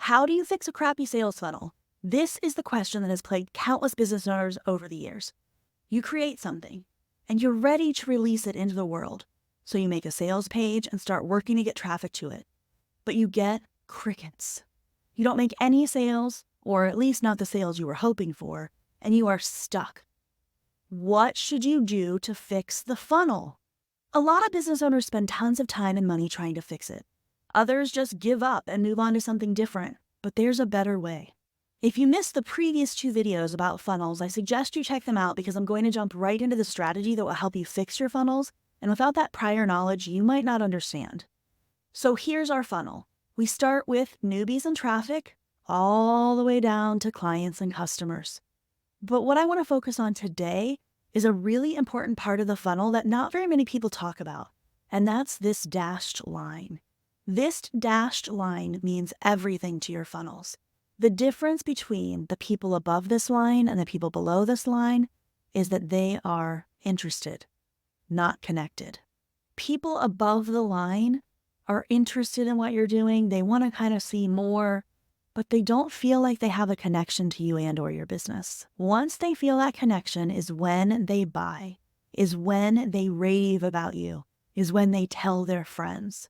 How do you fix a crappy sales funnel? This is the question that has plagued countless business owners over the years. You create something, and you're ready to release it into the world. So you make a sales page and start working to get traffic to it. But you get crickets. You don't make any sales, or at least not the sales you were hoping for, and you are stuck. What should you do to fix the funnel? A lot of business owners spend tons of time and money trying to fix it. Others just give up and move on to something different, but there's a better way. If you missed the previous 2 videos about funnels, I suggest you check them out because I'm going to jump right into the strategy that will help you fix your funnels, and without that prior knowledge, you might not understand. So here's our funnel. We start with newbies and traffic, all the way down to clients and customers. But what I want to focus on today is a really important part of the funnel that not very many people talk about, and that's this dashed line. This dashed line means everything to your funnels. The difference between the people above this line and the people below this line is that they are interested, not connected. People above the line are interested in what you're doing. They want to kind of see more, but they don't feel like they have a connection to you and or your business. Once they feel that connection is when they buy, is when they rave about you, is when they tell their friends.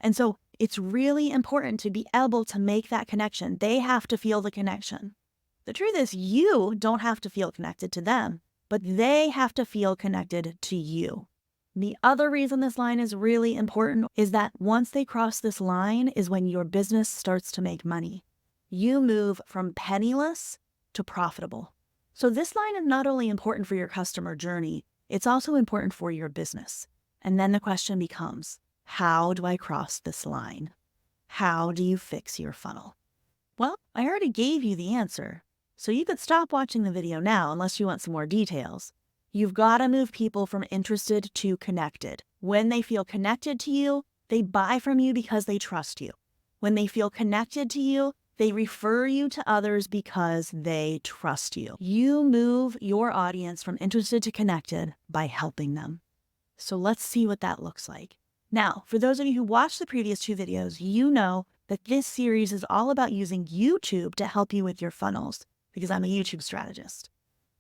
And so it's really important to be able to make that connection. They have to feel the connection. The truth is you don't have to feel connected to them, but they have to feel connected to you. The other reason this line is really important is that once they cross this line is when your business starts to make money. You move from penniless to profitable. So this line is not only important for your customer journey, it's also important for your business. And then the question becomes, how do I cross this line? How do you fix your funnel? Well, I already gave you the answer, so you could stop watching the video now unless you want some more details. You've got to move people from interested to connected. When they feel connected to you, they buy from you because they trust you. When they feel connected to you, they refer you to others because they trust you. You move your audience from interested to connected by helping them. So let's see what that looks like. Now, for those of you who watched the previous 2 videos, you know that this series is all about using YouTube to help you with your funnels because I'm a YouTube strategist.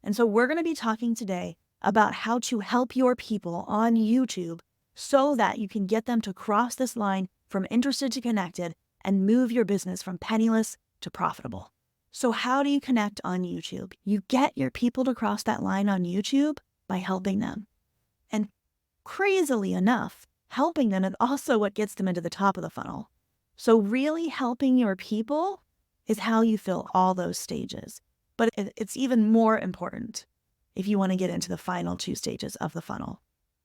And so we're going to be talking today about how to help your people on YouTube so that you can get them to cross this line from interested to connected and move your business from penniless to profitable. So how do you connect on YouTube? You get your people to cross that line on YouTube by helping them. And crazily enough, helping them is also what gets them into the top of the funnel. So really helping your people is how you fill all those stages. But it's even more important if you want to get into the final 2 stages of the funnel.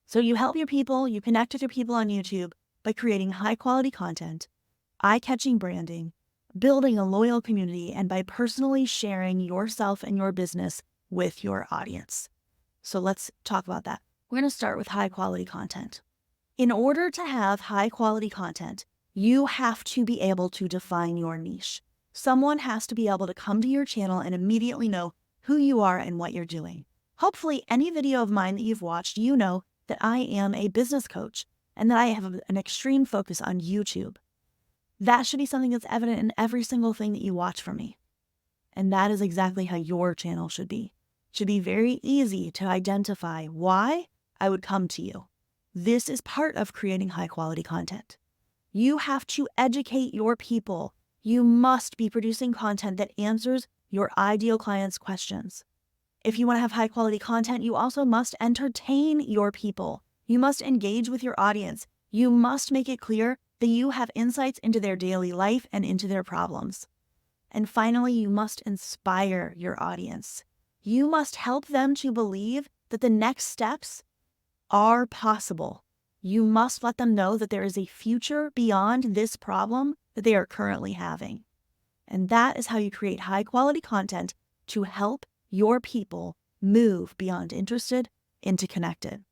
So you help your people, you connect with your people on YouTube by creating high quality content, eye-catching branding, building a loyal community, and by personally sharing yourself and your business with your audience. So let's talk about that. We're going to start with high quality content. In order to have high quality content, you have to be able to define your niche. Someone has to be able to come to your channel and immediately know who you are and what you're doing. Hopefully, any video of mine that you've watched, you know that I am a business coach and that I have an extreme focus on YouTube. That should be something that's evident in every single thing that you watch from me. And that is exactly how your channel should be. It should be very easy to identify why I would come to you. This is part of creating high quality content. You have to educate your people. You must be producing content that answers your ideal client's questions. If you want to have high quality content, you also must entertain your people. You must engage with your audience. You must make it clear that you have insights into their daily life and into their problems. And finally, you must inspire your audience. You must help them to believe that the next steps are possible. You must let them know that there is a future beyond this problem that they are currently having. And that is how you create high quality content to help your people move beyond interested into connected.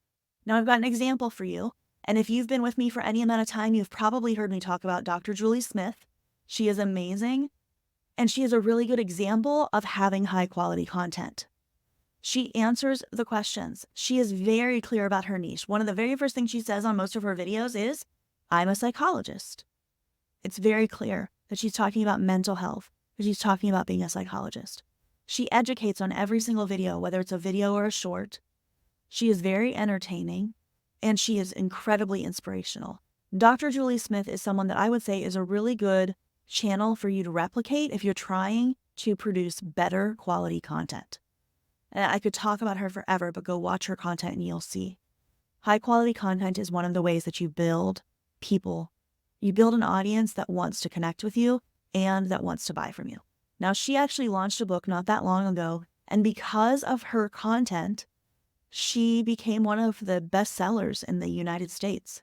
Now I've got an example for you. And if you've been with me for any amount of time, you've probably heard me talk about Dr. Julie Smith. She is amazing. And she is a really good example of having high quality content. She answers the questions. She is very clear about her niche. One of the very first things she says on most of her videos is, I'm a psychologist. It's very clear. that she's talking about mental health, that she's talking about being a psychologist. She educates on every single video, whether it's a video or a short. She is very entertaining, and she is incredibly inspirational. Dr. Julie Smith is someone that I would say is a really good channel for you to replicate if you're trying to produce better quality content. And I could talk about her forever, but go watch her content and you'll see. High quality content is one of the ways that you build people. You build an audience that wants to connect with you and that wants to buy from you. Now, she actually launched a book not that long ago, and because of her content, she became one of the best sellers in the United States.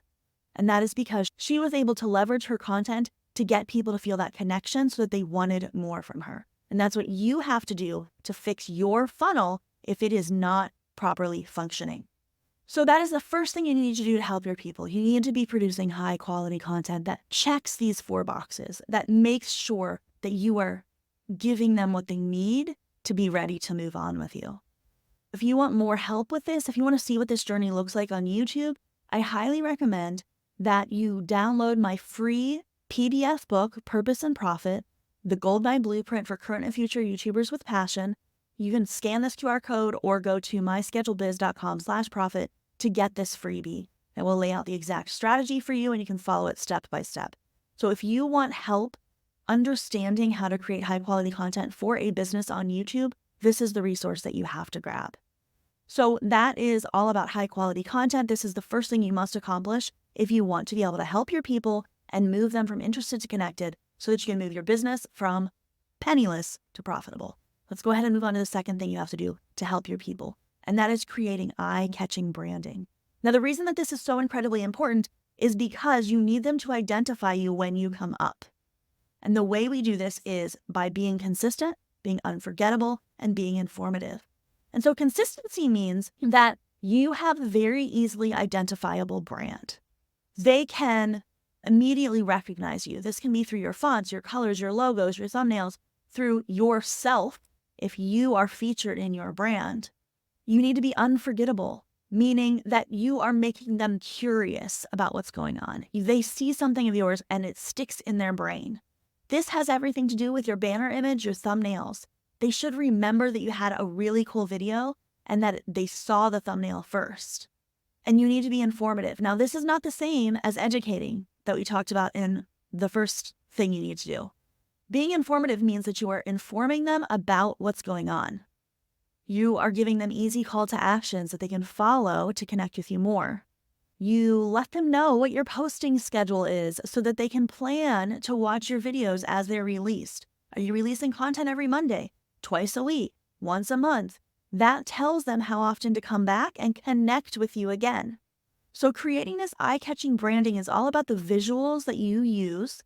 And that is because she was able to leverage her content to get people to feel that connection so that they wanted more from her. And that's what you have to do to fix your funnel if it is not properly functioning. So that is the first thing you need to do to help your people. You need to be producing high quality content that checks these 4 boxes, that makes sure that you are giving them what they need to be ready to move on with you. If you want more help with this, if you want to see what this journey looks like on YouTube, I highly recommend that you download my free PDF book, Purpose and Profit, the Golden Blueprint for Current and Future YouTubers with Passion. You can scan this QR code or go to myschedulebiz.com/profit to get this freebie. It will lay out the exact strategy for you and you can follow it step by step. So if you want help understanding how to create high quality content for a business on YouTube, this is the resource that you have to grab. So that is all about high quality content. This is the first thing you must accomplish if you want to be able to help your people and move them from interested to connected so that you can move your business from penniless to profitable. Let's go ahead and move on to the second thing you have to do to help your people, and that is creating eye-catching branding. Now, the reason that this is so incredibly important is because you need them to identify you when you come up. And the way we do this is by being consistent, being unforgettable, and being informative. And so consistency means that you have a very easily identifiable brand. They can immediately recognize you. This can be through your fonts, your colors, your logos, your thumbnails, through yourself. If you are featured in your brand, you need to be unforgettable, meaning that you are making them curious about what's going on. They see something of yours and it sticks in their brain. This has everything to do with your banner image, your thumbnails. They should remember that you had a really cool video and that they saw the thumbnail first. And you need to be informative. Now, this is not the same as educating that we talked about in the first thing you need to do. Being informative means that you are informing them about what's going on. You are giving them easy call to actions that they can follow to connect with you more. You let them know what your posting schedule is so that they can plan to watch your videos as they're released. Are you releasing content every Monday, twice a week, once a month? That tells them how often to come back and connect with you again. So creating this eye-catching branding is all about the visuals that you use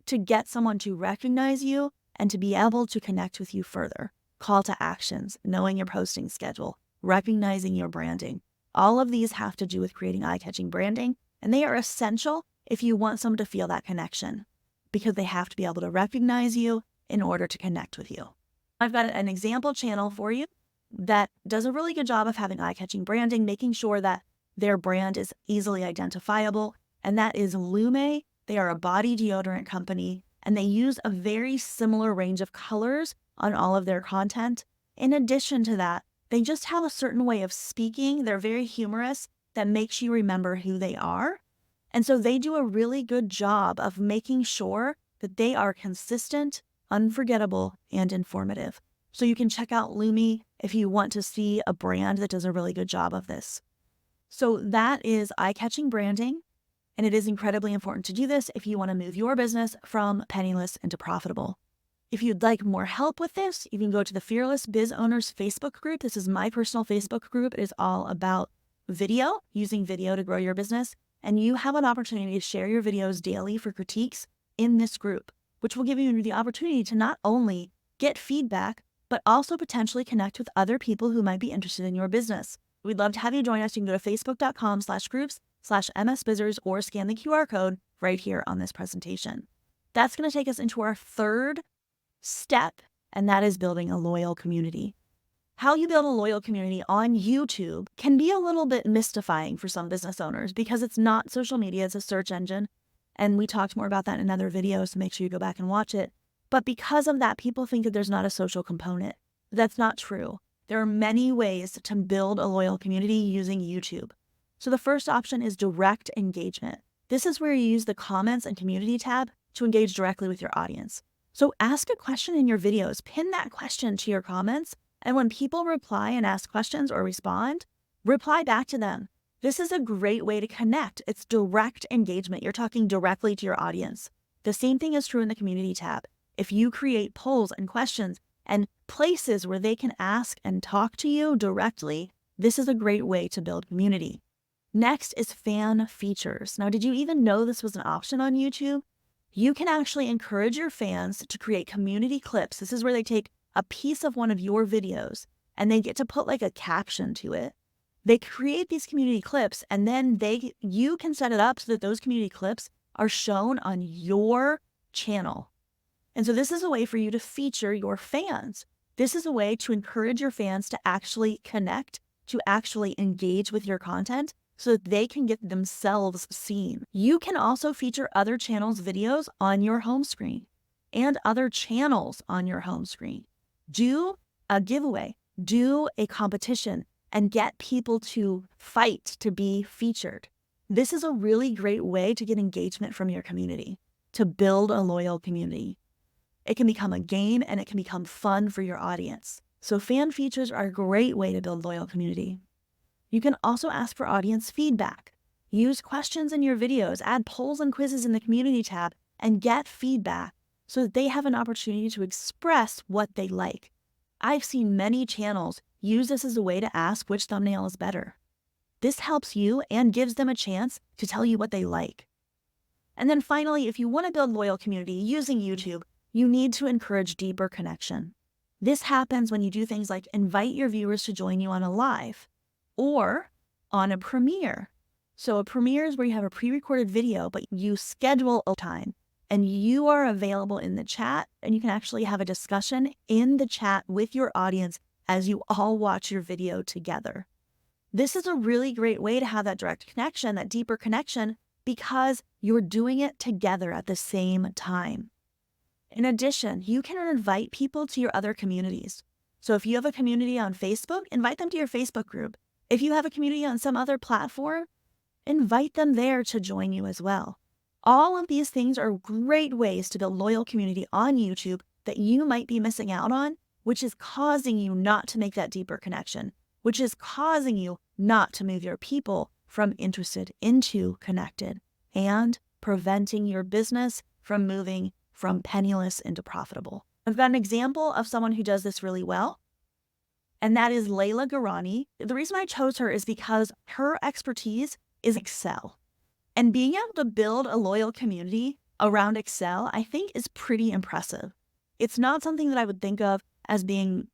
to get someone to recognize you and to be able to connect with you further. Call to actions, knowing your posting schedule, recognizing your branding. All of these have to do with creating eye-catching branding, and they are essential if you want someone to feel that connection because they have to be able to recognize you in order to connect with you. I've got an example channel for you that does a really good job of having eye-catching branding, making sure that their brand is easily identifiable, and that is Lume. They are a body deodorant company, and they use a very similar range of colors on all of their content. In addition to that, they just have a certain way of speaking. They're very humorous that makes you remember who they are. And so they do a really good job of making sure that they are consistent, unforgettable, and informative. So you can check out Lume if you want to see a brand that does a really good job of this. So that is eye-catching branding. And it is incredibly important to do this if you want to move your business from penniless into profitable. If you'd like more help with this, you can go to the Fearless Biz Owners Facebook group. This is my personal Facebook group. It is all about video, using video to grow your business. And you have an opportunity to share your videos daily for critiques in this group, which will give you the opportunity to not only get feedback, but also potentially connect with other people who might be interested in your business. We'd love to have you join us. You can go to facebook.com/groups/MSBizzers or scan the QR code right here on this presentation. That's going to take us into our third step, and that is building a loyal community. How you build a loyal community on YouTube can be a little bit mystifying for some business owners because it's not social media, it's a search engine. And we talked more about that in another video, so make sure you go back and watch it. But because of that, people think that there's not a social component. That's not true. There are many ways to build a loyal community using YouTube. So the first option is direct engagement. This is where you use the comments and community tab to engage directly with your audience. So ask a question in your videos, pin that question to your comments, and when people reply and ask questions or respond, reply back to them. This is a great way to connect. It's direct engagement. You're talking directly to your audience. The same thing is true in the community tab. If you create polls and questions and places where they can ask and talk to you directly, this is a great way to build community. Next is fan features. Now, did you even know this was an option on YouTube? You can actually encourage your fans to create community clips. This is where they take a piece of one of your videos and they get to put like a caption to it. They create these community clips and then you can set it up so that those community clips are shown on your channel. And so this is a way for you to feature your fans. This is a way to encourage your fans to actually connect, to actually engage with your content so that they can get themselves seen. You can also feature other channels' videos on your home screen and other channels on your home screen. Do a giveaway, do a competition, and get people to fight to be featured. This is a really great way to get engagement from your community, to build a loyal community. It can become a game and it can become fun for your audience. So fan features are a great way to build loyal community. You can also ask for audience feedback. Use questions in your videos, add polls and quizzes in the community tab, and get feedback so that they have an opportunity to express what they like. I've seen many channels use this as a way to ask which thumbnail is better. This helps you and gives them a chance to tell you what they like. And then finally, if you want to build loyal community using YouTube, you need to encourage deeper connection. This happens when you do things like invite your viewers to join you on a live or on a premiere. So a premiere is where you have a pre-recorded video, but you schedule a time and you are available in the chat and you can actually have a discussion in the chat with your audience as you all watch your video together. This is a really great way to have that direct connection, that deeper connection, because you're doing it together at the same time. In addition, you can invite people to your other communities. So if you have a community on Facebook, invite them to your Facebook group. If you have a community on some other platform, invite them there to join you as well. All of these things are great ways to build loyal community on YouTube that you might be missing out on, which is causing you not to make that deeper connection, which is causing you not to move your people from interested into connected and preventing your business from moving from penniless into profitable. I've got an example of someone who does this really well, and that is Layla Garani. The reason I chose her is because her expertise is Excel. And being able to build a loyal community around Excel, I think is pretty impressive. It's not something that I would think of as being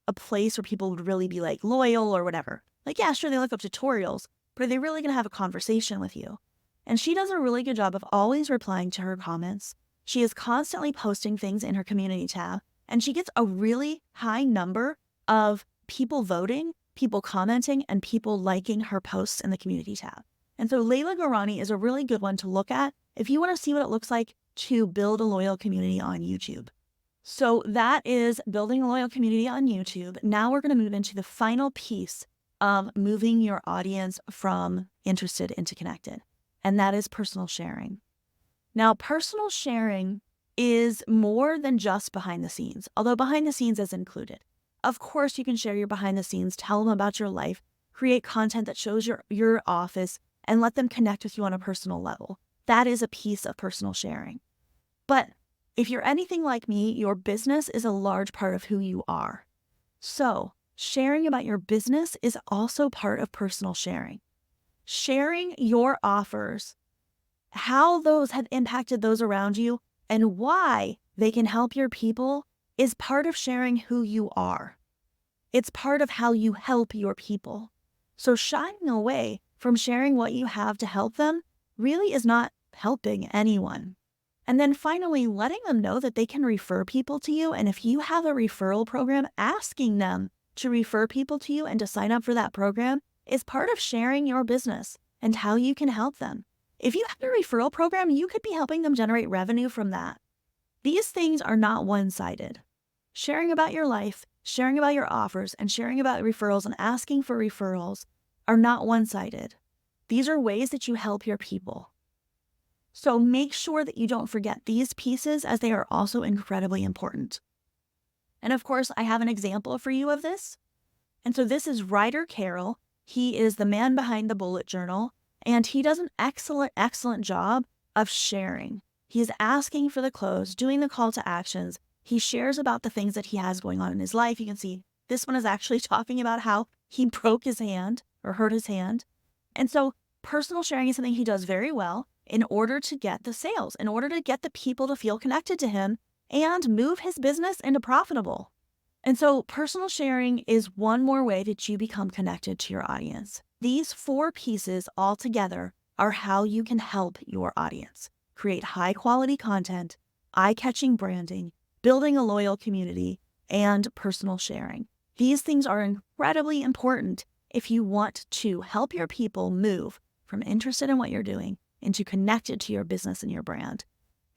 a place where people would really be like loyal or whatever. Like, yeah, sure, they look up tutorials, but are they really going to have a conversation with you? And she does a really good job of always replying to her comments. She is constantly posting things in her community tab, and she gets a really high number of people voting, people commenting, and people liking her posts in the community tab. And so Layla Garani is a really good one to look at if you want to see what it looks like to build a loyal community on YouTube. So that is building a loyal community on YouTube. Now we're going to move into the final piece of moving your audience from interested into connected, and that is personal sharing. Now, personal sharing is more than just behind the scenes, although behind the scenes is included. Of course, you can share your behind the scenes, tell them about your life, create content that shows your office, and let them connect with you on a personal level. That is a piece of personal sharing. But if you're anything like me, your business is a large part of who you are. So sharing about your business is also part of personal sharing. Sharing your offers, how those have impacted those around you, and why they can help your people is part of sharing who you are. It's part of how you help your people. So shying away from sharing what you have to help them really is not helping anyone. And then finally, letting them know that they can refer people to you. And if you have a referral program, asking them to refer people to you and to sign up for that program is part of sharing your business and how you can help them. If you have a referral program, you could be helping them generate revenue from that. These things are not one-sided. Sharing about your life, sharing about your offers, and sharing about referrals and asking for referrals are not one-sided. These are ways that you help your people. So make sure that you don't forget these pieces, as they are also incredibly important. And of course, I have an example for you of this. And so this is Ryder Carroll. He is the man behind the bullet journal, and he does an excellent job of sharing. He is asking for the close, doing the call to actions. He shares about the things that he has going on in his life. You can see this one is actually talking about how he broke his hand or hurt his hand. And so personal sharing is something he does very well in order to get the sales, in order to get the people to feel connected to him and move his business into profitable. And so personal sharing is one more way that you become connected to your audience. These 4 pieces all together are how you can help your audience create high quality content, eye-catching branding, building a loyal community, and personal sharing. These things are incredibly important if you want to help your people move from interested in what you're doing into connected to your business and your brand,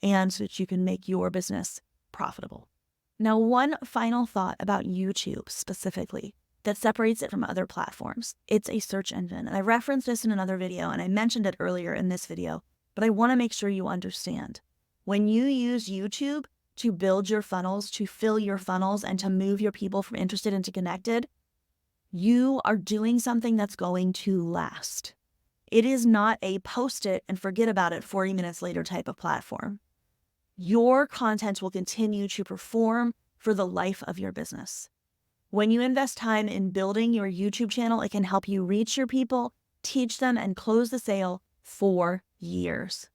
and so that you can make your business profitable. Now, one final thought about YouTube specifically that separates it from other platforms. It's a search engine. And I referenced this in another video, and I mentioned it earlier in this video, but I want to make sure you understand. When you use YouTube to build your funnels, to fill your funnels, and to move your people from interested into connected, you are doing something that's going to last. It is not a post it and forget about it 40 minutes later type of platform. Your content will continue to perform for the life of your business. When you invest time in building your YouTube channel, it can help you reach your people, teach them, and close the sale for years.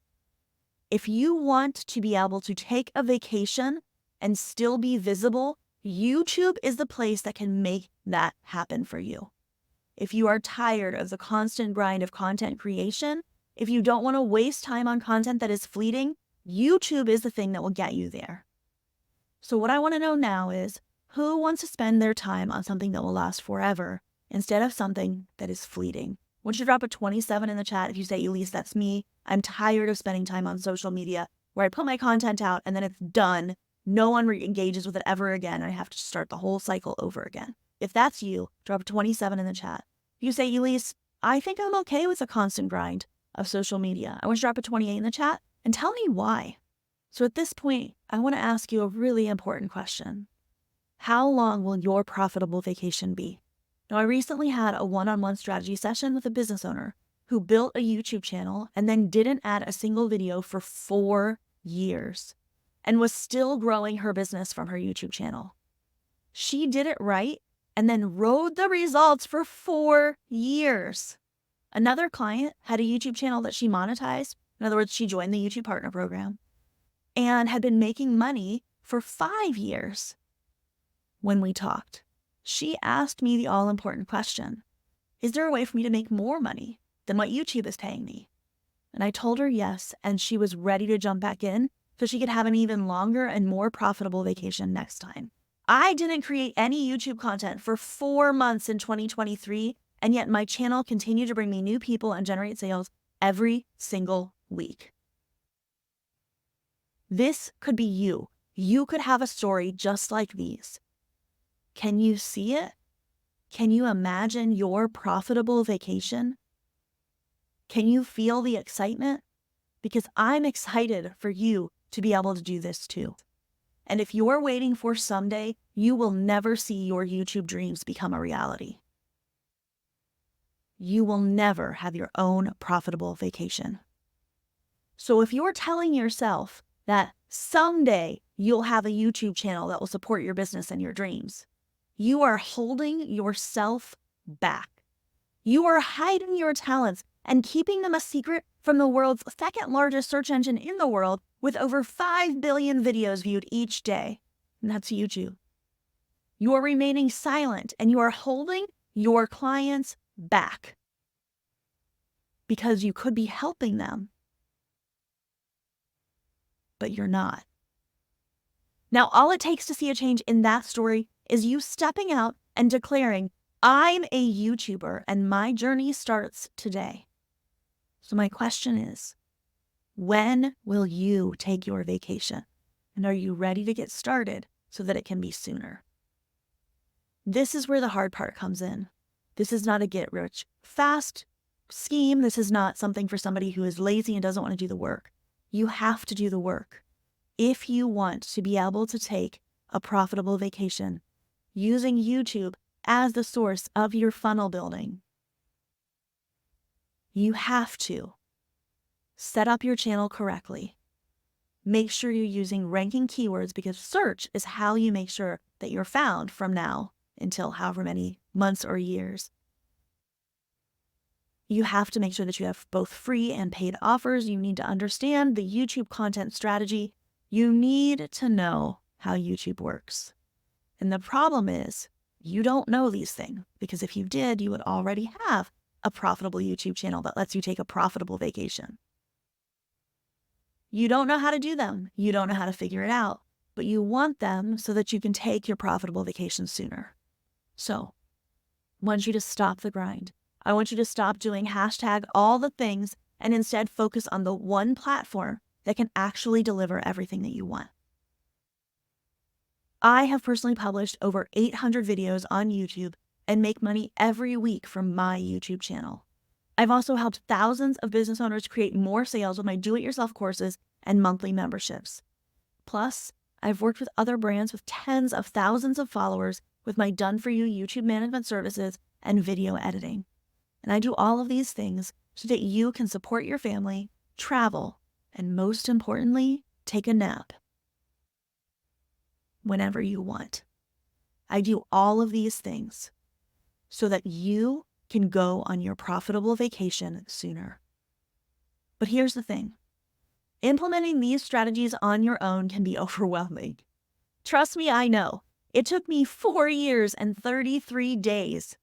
If you want to be able to take a vacation and still be visible, YouTube is the place that can make that happen for you. If you are tired of the constant grind of content creation, if you don't want to waste time on content that is fleeting, YouTube is the thing that will get you there. So what I want to know now is, who wants to spend their time on something that will last forever instead of something that is fleeting? I want you to drop a 27 in the chat if you say, Elise, that's me. I'm tired of spending time on social media where I put my content out and then it's done. No one engages with it ever again. And I have to start the whole cycle over again. If that's you, drop a 27 in the chat. If you say, Elise, I think I'm okay with the constant grind of social media, I want you to drop a 28 in the chat and tell me why. So at this point, I want to ask you a really important question. How long will your profitable vacation be? Now, I recently had a one-on-one strategy session with a business owner who built a YouTube channel and then didn't add a single video for 4 years and was still growing her business from her YouTube channel. She did it right and then rode the results for 4 years. Another client had a YouTube channel that she monetized. In other words, she joined the YouTube Partner Program and had been making money for 5 years. When we talked, she asked me the all-important question, is there a way for me to make more money than what YouTube is paying me? And I told her yes, and she was ready to jump back in so she could have an even longer and more profitable vacation next time. I didn't create any YouTube content for 4 months in 2023, and yet my channel continued to bring me new people and generate sales every single week. This could be you. You could have a story just like these. Can you see it? Can you imagine your profitable vacation? Can you feel the excitement? Because I'm excited for you to be able to do this too. And if you're waiting for someday, you will never see your YouTube dreams become a reality. You will never have your own profitable vacation. So if you're telling yourself that someday you'll have a YouTube channel that will support your business and your dreams, you are holding yourself back. You are hiding your talents and keeping them a secret from the world's second largest search engine in the world with over 5 billion videos viewed each day. And that's YouTube. You are remaining silent and you are holding your clients back because you could be helping them, but you're not. Now, all it takes to see a change in that story is you stepping out and declaring, I'm a YouTuber and my journey starts today. So my question is, when will you take your vacation? And are you ready to get started so that it can be sooner? This is where the hard part comes in. This is not a get rich fast scheme. This is not something for somebody who is lazy and doesn't want to do the work. You have to do the work. If you want to be able to take a profitable vacation using YouTube as the source of your funnel building, you have to set up your channel correctly. Make sure you're using ranking keywords, because search is how you make sure that you're found from now until however many months or years. You have to make sure that you have both free and paid offers. You need to understand the YouTube content strategy. You need to know how YouTube works. And the problem is, you don't know these things, because if you did, you would already have a profitable YouTube channel that lets you take a profitable vacation. You don't know how to do them. You don't know how to figure it out, but you want them so that you can take your profitable vacation sooner. So I want you to stop the grind. I want you to stop doing #all the things and instead focus on the one platform that can actually deliver everything that you want. I have personally published over 800 videos on YouTube and make money every week from my YouTube channel. I've also helped thousands of business owners create more sales with my do-it-yourself courses and monthly memberships. Plus, I've worked with other brands with tens of thousands of followers with my done-for-you YouTube management services and video editing. And I do all of these things so that you can support your family, travel, and most importantly, take a nap whenever you want. I do all of these things so that you can go on your profitable vacation sooner. But here's the thing. Implementing these strategies on your own can be overwhelming. Trust me, I know. It took me 4 years and 33 days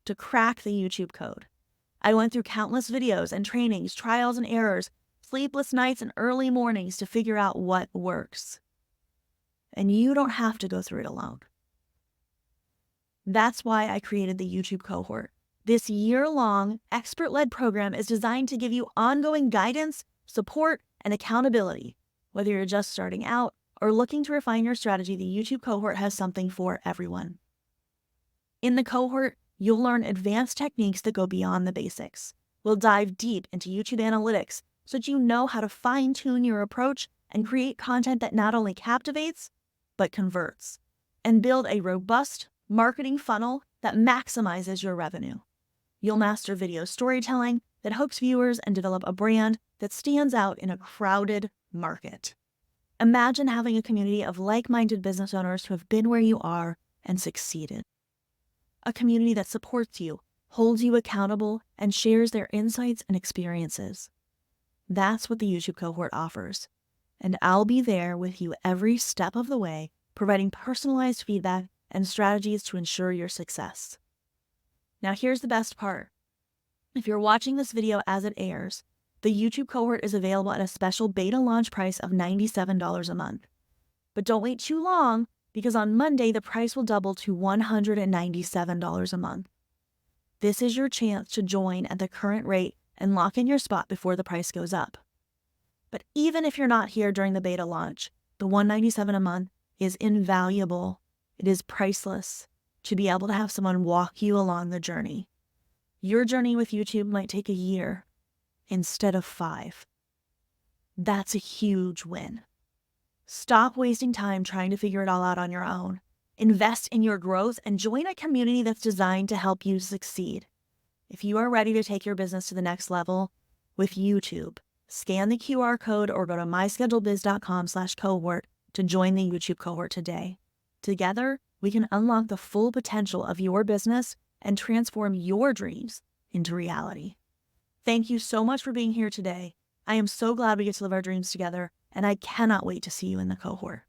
to crack the YouTube code. I went through countless videos and trainings, trials and errors, sleepless nights and early mornings to figure out what works. And you don't have to go through it alone. That's why I created the YouTube cohort. This year-long, expert-led program is designed to give you ongoing guidance, support, and accountability. Whether you're just starting out or looking to refine your strategy, the YouTube cohort has something for everyone. In the cohort, you'll learn advanced techniques that go beyond the basics. We'll dive deep into YouTube analytics so that you know how to fine-tune your approach and create content that not only captivates, but converts, and build a robust marketing funnel that maximizes your revenue. You'll master video storytelling that hooks viewers and develop a brand that stands out in a crowded market. Imagine having a community of like-minded business owners who have been where you are and succeeded. A community that supports you, holds you accountable, and shares their insights and experiences. That's what the YouTube cohort offers. And I'll be there with you every step of the way, providing personalized feedback and strategies to ensure your success. Now here's the best part. If you're watching this video as it airs, the YouTube cohort is available at a special beta launch price of $97 a month. But don't wait too long, because on Monday the price will double to $197 a month. This is your chance to join at the current rate and lock in your spot before the price goes up. But even if you're not here during the beta launch, the $197 a month is invaluable. It is priceless to be able to have someone walk you along the journey. Your journey with YouTube might take a year instead of 5. That's a huge win. Stop wasting time trying to figure it all out on your own. Invest in your growth and join a community that's designed to help you succeed. If you are ready to take your business to the next level with YouTube, scan the QR code or go to myschedulediz.com/cohort to join the YouTube cohort today. Together, we can unlock the full potential of your business and transform your dreams into reality. Thank you so much for being here today. I am so glad we get to live our dreams together, and I cannot wait to see you in the cohort.